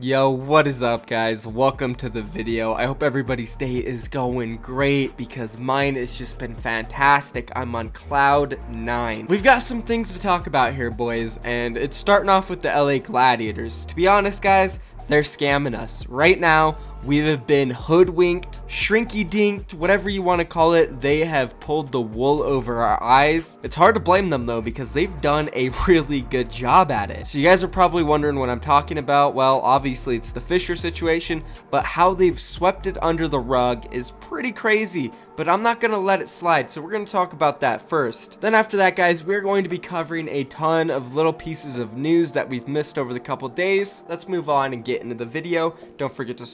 Yo, what is up guys? Welcome to the video. I hope everybody's day is going great because mine has just been fantastic. I'm on cloud 9. We've got some things to talk about here, boys, and it's starting off with the LA Gladiators. To be honest, guys, they're scamming us. Right now, we have been hoodwinked, shrinky-dinked, whatever you want to call it. They have pulled the wool over our eyes. It's hard to blame them though because they've done a really good job at it. So you guys are probably wondering what I'm talking about. Well, obviously it's the Fisher situation, but how they've swept it under the rug is pretty crazy. But I'm not going to let it slide, so we're going to talk about that first. Then after that, guys, we're going to be covering a ton of little pieces of news that we've missed over the couple days. Let's move on and get into the video. Don't forget to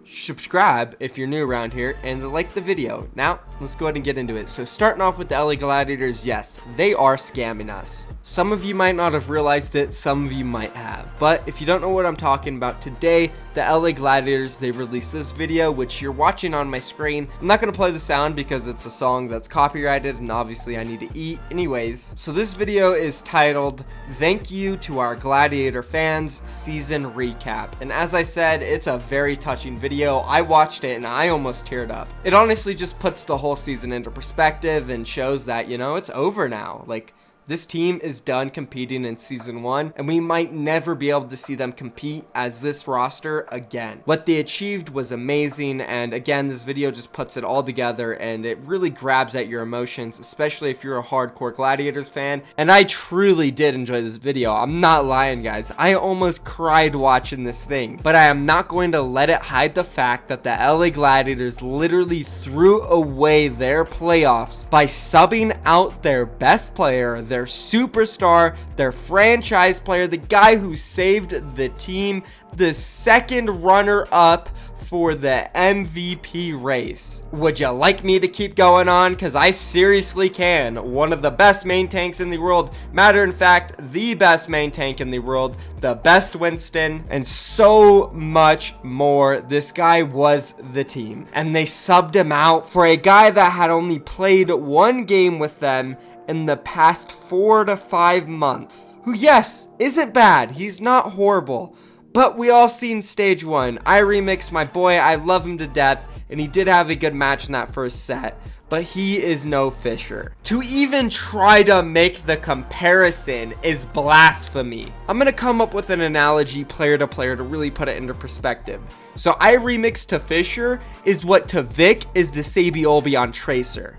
subscribe if you're new around here and like the video. Now let's go ahead and get into it. So starting off with the LA Gladiators, yes, they are scamming us. Some of you might not have realized it, some of you might have, but if you don't know what I'm talking about today, the LA Gladiators, they released this video which you're watching on my screen. I'm not going to play the sound because it's a song that's copyrighted and obviously I need to eat anyways. So this video is titled "Thank You to Our Gladiator Fans Season Recap," and as I said, it's a very touching video. I watched it and I almost teared up. It honestly just puts the whole season into perspective and shows that, you know, it's over now. Like, this team is done competing in season 1 and we might never be able to see them compete as this roster again. What they achieved was amazing, and again, this video just puts it all together and it really grabs at your emotions, especially if you're a hardcore Gladiators fan. And I truly did enjoy this video. I'm not lying, guys. I almost cried watching this thing, but I am not going to let it hide the fact that the LA Gladiators literally threw away their playoffs by subbing out their best player, their superstar, their franchise player, the guy who saved the team, the second runner-up for the MVP race. Would you like me to keep going on? Because I seriously can. One of the best main tanks in the world. Matter of fact, the best main tank in the world. The best Winston. And so much more. This guy was the team. And they subbed him out for a guy that had only played one game with them in the past 4 to 5 months. Who, yes, isn't bad. He's not horrible. But we all seen stage 1. KINGmykL, my boy, I love him to death, and he did have a good match in that first set. But he is no Fisher. To even try to make the comparison is blasphemy. I'm going to come up with an analogy player to player to really put it into perspective. So KINGmykL to Fisher is what to Vic is to Sabiolby on Tracer.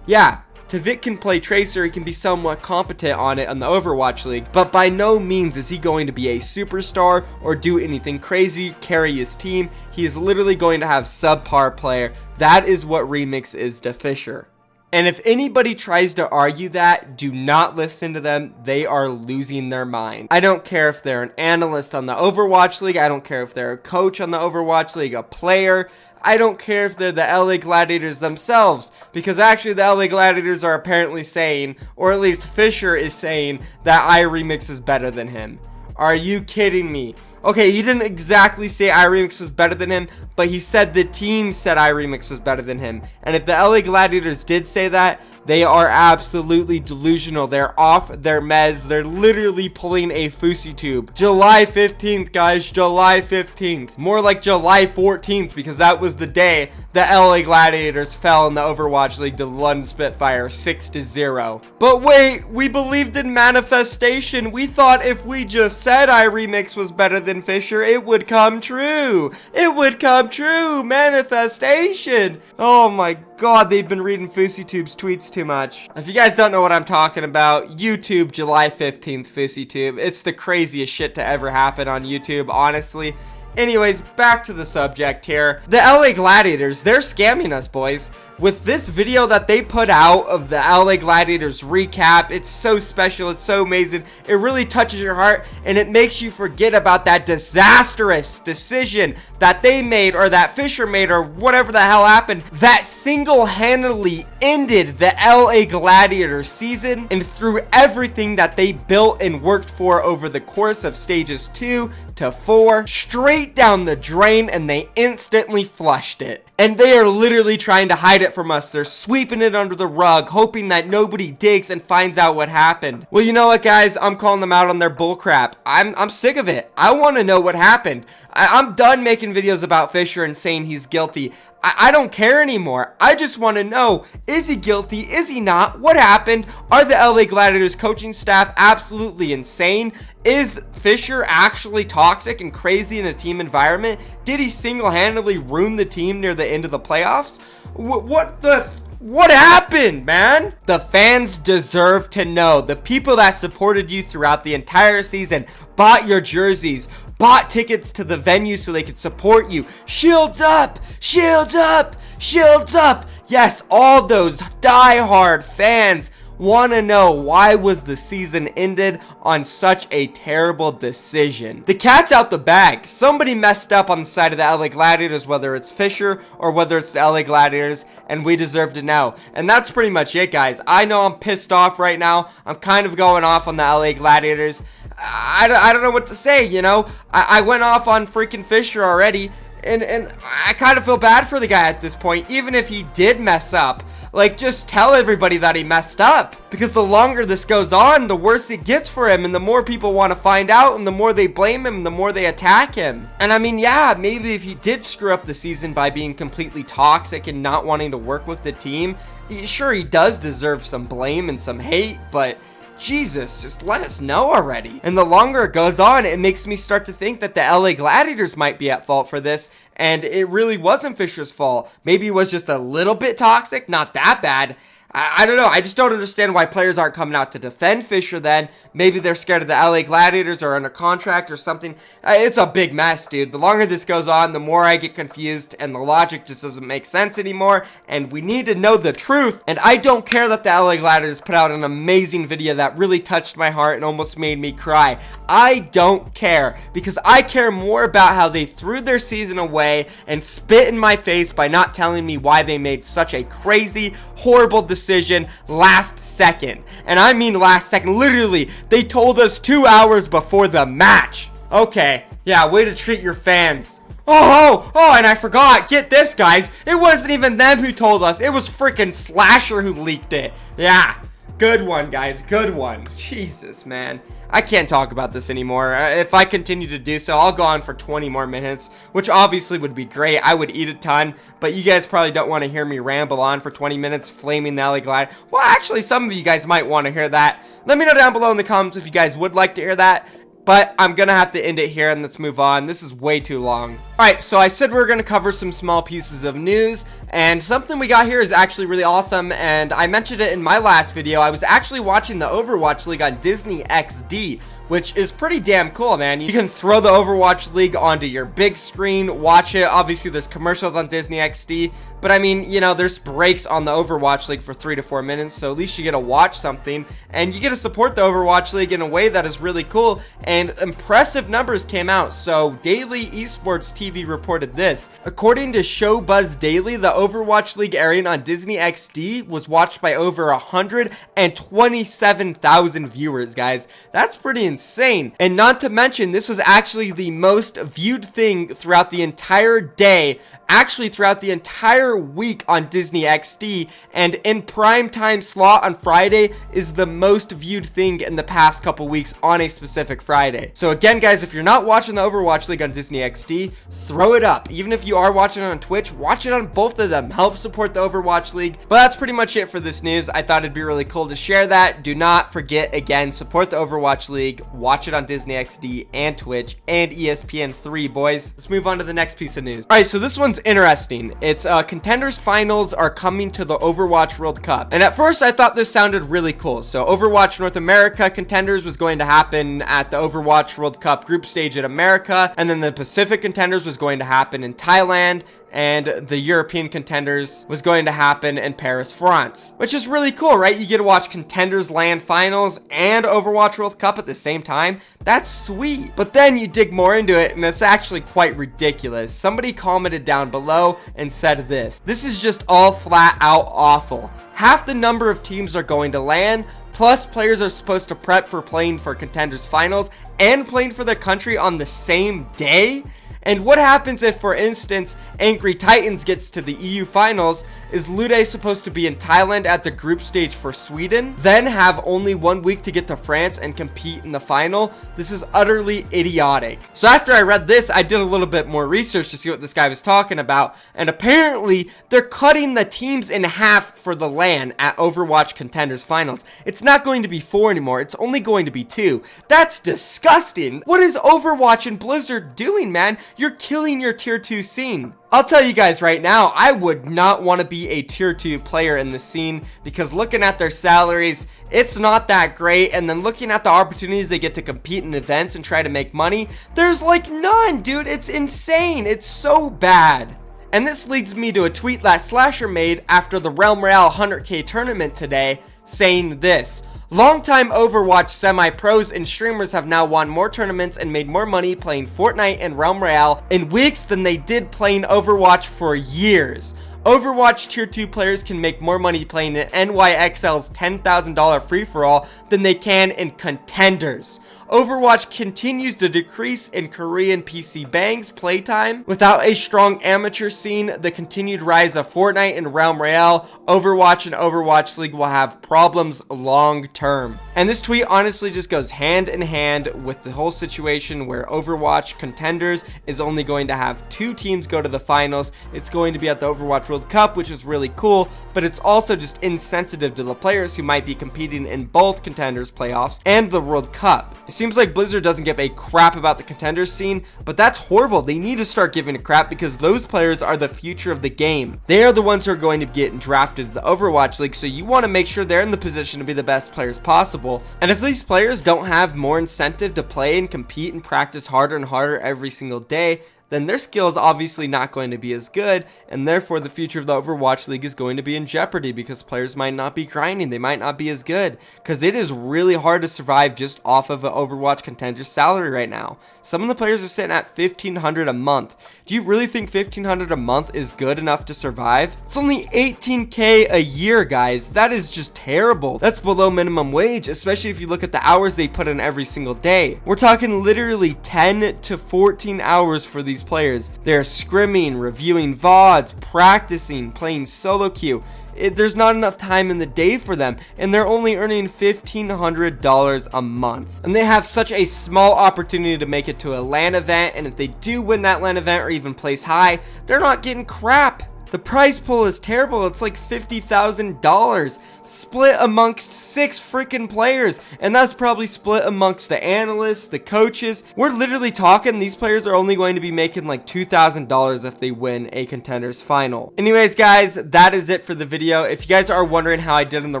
Yeah. Vic can play Tracer, he can be somewhat competent on it on the Overwatch League, but by no means is he going to be a superstar or do anything crazy, carry his team. He is literally going to have subpar player. That is what KINGmykL is to Fisher. And if anybody tries to argue that, do not listen to them. They are losing their mind. I don't care if they're an analyst on the Overwatch League. I don't care if they're a coach on the Overwatch League, a player. I don't care if they're the LA Gladiators themselves, because actually the LA Gladiators are apparently saying, or at least Fisher is saying, that KINGmykL is better than him. Are you kidding me? Okay, he didn't exactly say KINGmykL was better than him, but he said the team said KINGmykL was better than him. And if the LA Gladiators did say that, they are absolutely delusional. They're off their meds. They're literally pulling a Fousey tube. July 15th, guys. July 15th. More like July 14th, because that was the day the LA Gladiators fell in the Overwatch League to the London Spitfire 6-0. But wait, we believed in manifestation. We thought if we just said KINGmykL was better than Fisher, it would come true. It would come true. Manifestation. Oh my God, they've been reading Fousey Tube's tweets too much. If you guys don't know what I'm talking about, YouTube, July 15th, Fousey Tube. It's the craziest shit to ever happen on YouTube, honestly. Anyways, back to the subject here. The LA Gladiators, they're scamming us, boys. With this video that they put out of the LA Gladiators recap, it's so special, it's so amazing. It really touches your heart and it makes you forget about that disastrous decision that they made, or that Fisher made, or whatever the hell happened, that single-handedly ended the LA Gladiators season and threw everything that they built and worked for over the course of stages 2 to 4, straight down the drain, and they instantly flushed it. And they are literally trying to hide it from us. They're sweeping it under the rug, hoping that nobody digs and finds out what happened. Well, you know what, guys? I'm calling them out on their bullcrap. I'm sick of it. I want to know what happened. I'm done making videos about Fisher and saying he's guilty. I don't care anymore. I just want to know, is he guilty? Is he not? What happened? Are the LA Gladiators coaching staff absolutely insane? Is Fisher actually toxic and crazy in a team environment? Did he single-handedly ruin the team near the end of the playoffs? What happened, man? The fans deserve to know. The people that supported you throughout the entire season, bought your jerseys, bought tickets to the venue so they could support you. Shields up! Shields up! Shields up! Yes, all those die-hard fans want to know, why was the season ended on such a terrible decision? The cat's out the bag. Somebody messed up on the side of the LA Gladiators, whether it's Fisher or whether it's the LA Gladiators, and we deserve to know. And that's pretty much it, guys. I know I'm pissed off right now. I'm kind of going off on the LA Gladiators. I don't know what to say, you know. I went off on freaking Fisher already, and I kind of feel bad for the guy at this point, even if he did mess up. Like, just tell everybody that he messed up, because the longer this goes on, the worse it gets for him, and the more people want to find out, and the more they blame him, the more they attack him. And I mean, yeah, maybe if he did screw up the season by being completely toxic and not wanting to work with the team, sure, he does deserve some blame and some hate, but Jesus, just let us know already. And the longer it goes on, it makes me start to think that the LA Gladiators might be at fault for this, and it really wasn't Fisher's fault. Maybe it was just a little bit toxic, not that bad. I don't know. I just don't understand why players aren't coming out to defend Fisher then. Maybe they're scared of the LA Gladiators or under contract or something. It's a big mess, dude. The longer this goes on, the more I get confused, and the logic just doesn't make sense anymore, and we need to know the truth. And I don't care that the LA Gladiators put out an amazing video that really touched my heart and almost made me cry. I don't care, because I care more about how they threw their season away and spit in my face by not telling me why they made such a crazy, horrible decision last second. And I mean last second. Literally, they told us 2 hours before the match. Okay, yeah, way to treat your fans. Oh, and I forgot. Get this, guys. It wasn't even them who told us. It was freaking Slasher who leaked it. Yeah, good one, guys. Good one. Jesus, man. I can't talk about this anymore. If I continue to do so, I'll go on for 20 more minutes, which obviously would be great. I would eat a ton, but you guys probably don't want to hear me ramble on for 20 minutes flaming the LA Glad. Well, actually, some of you guys might want to hear that. Let me know down below in the comments if you guys would like to hear that. But I'm going to have to end it here, and let's move on. This is way too long. Alright, so I said we were going to cover some small pieces of news, and something we got here is actually really awesome, and I mentioned it in my last video. I was actually watching the Overwatch League on Disney XD, which is pretty damn cool, man. You can throw the Overwatch League onto your big screen, watch it. Obviously, there's commercials on Disney XD, but I mean, you know, there's breaks on the Overwatch League for 3 to 4 minutes, so at least you get to watch something, and you get to support the Overwatch League in a way that is really cool, and impressive numbers came out. So Daily Esports TV reported this. According to Showbuzz Daily, the Overwatch League airing on Disney XD was watched by over 127,000 viewers, guys. That's pretty insane. And not to mention, this was actually the most viewed thing throughout the entire day, actually throughout the entire week on Disney XD, and in prime time slot on Friday is the most viewed thing in the past couple weeks on a specific Friday. So again, guys, if you're not watching the Overwatch League on Disney XD, throw it up. Even if you are watching it on Twitch, watch it on both of them. Help support the Overwatch League. But that's pretty much it for this news. I thought it'd be really cool to share that. Do not forget, again, support the Overwatch League. Watch it on Disney XD and Twitch and ESPN3, boys. Let's move on to the next piece of news. All right, so this one's interesting. It's Contenders Finals are coming to the Overwatch World Cup. And at first, I thought this sounded really cool. So Overwatch North America Contenders was going to happen at the Overwatch World Cup group stage in America, and then the Pacific Contenders was going to happen in Thailand, and the European Contenders was going to happen in Paris, France, which is really cool, right? You get to watch Contenders LAN Finals and Overwatch World Cup at the same time. That's sweet. But then you dig more into it, and it's actually quite ridiculous. Somebody commented down below and said this: "This is just all flat out awful. Half the number of teams are going to LAN, Plus, players are supposed to prep for playing for Contenders Finals and playing for their country on the same day. And what happens if, for instance, Angry Titans gets to the EU Finals? Is Lude supposed to be in Thailand at the group stage for Sweden, then have only 1 week to get to France and compete in the final? This is utterly idiotic. So after I read this, I did a little bit more research to see what this guy was talking about, and apparently they're cutting the teams in half for the LAN at Overwatch Contenders Finals. It's not going to be 4 anymore, it's only going to be 2. That's disgusting. What is Overwatch and Blizzard doing, man? You're killing your tier 2 scene. I'll tell you guys right now, I would not want to be a tier 2 player in the scene, because looking at their salaries, it's not that great, and then looking at the opportunities they get to compete in events and try to make money, there's like none, dude. It's insane. It's so bad. And this leads me to a tweet that Slasher made after the Realm Royale 100k tournament today, saying this: longtime Overwatch semi-pros and streamers have now won more tournaments and made more money playing Fortnite and Realm Royale in weeks than they did playing Overwatch for years. Overwatch tier 2 players can make more money playing in NYXL's $10,000 free-for-all than they can in Contenders. Overwatch continues to decrease in Korean PC bangs playtime. Without a strong amateur scene, the continued rise of Fortnite and Realm Royale, Overwatch and Overwatch League will have problems long term. And this tweet honestly just goes hand in hand with the whole situation where Overwatch Contenders is only going to have 2 teams go to the finals. It's going to be at the Overwatch World Cup, which is really cool, but it's also just insensitive to the players who might be competing in both Contenders playoffs and the World Cup. It seems like Blizzard doesn't give a crap about the Contenders scene, but that's horrible. They need to start giving a crap, because those players are the future of the game. They are the ones who are going to get drafted to the Overwatch League, so you want to make sure they're in the position to be the best players possible. And if these players don't have more incentive to play and compete and practice harder and harder every single day, then their skill is obviously not going to be as good, and therefore the future of the Overwatch League is going to be in jeopardy, because players might not be grinding, they might not be as good, because it is really hard to survive just off of an Overwatch Contender's salary right now. Some of the players are sitting at $1,500 a month. Do you really think $1,500 a month is good enough to survive? It's only $18K a year, guys. That is just terrible. That's below minimum wage, especially if you look at the hours they put in every single day. We're talking literally 10 to 14 hours for these players. They're scrimming, reviewing VODs, practicing, playing solo queue. There's not enough time in the day for them, and they're only earning $1,500 a month. And they have such a small opportunity to make it to a LAN event, and if they do win that LAN event or even place high, they're not getting crap. The prize pool is terrible. It's like $50,000 split amongst 6 freaking players, and that's probably split amongst the analysts, the coaches. We're literally talking these players are only going to be making like $2,000 if they win a Contenders final. Anyways, guys, that is it for the video. If you guys are wondering how I did in the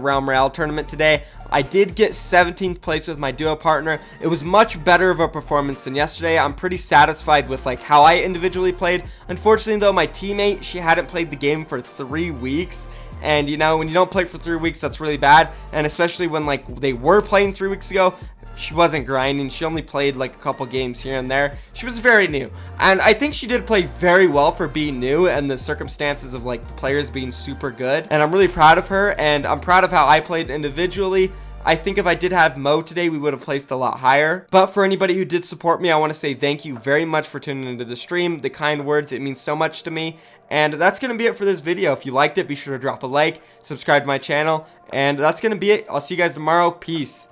Realm Royale tournament today, I did get 17th place with my duo partner. It was much better of a performance than yesterday. I'm pretty satisfied with like how I individually played. Unfortunately though, my teammate, she hadn't played the game for 3 weeks. And you know, when you don't play for 3 weeks, that's really bad. And especially when like they were playing 3 weeks ago, she wasn't grinding. She only played like a couple games here and there. She was very new, and I think she did play very well for being new and the circumstances of like the players being super good. And I'm really proud of her, and I'm proud of how I played individually. I think if I did have Mo today, we would have placed a lot higher. But for anybody who did support me, I want to say thank you very much for tuning into the stream. The kind words, it means so much to me. And that's going to be it for this video. If you liked it, be sure to drop a like, subscribe to my channel, and that's going to be it. I'll see you guys tomorrow. Peace.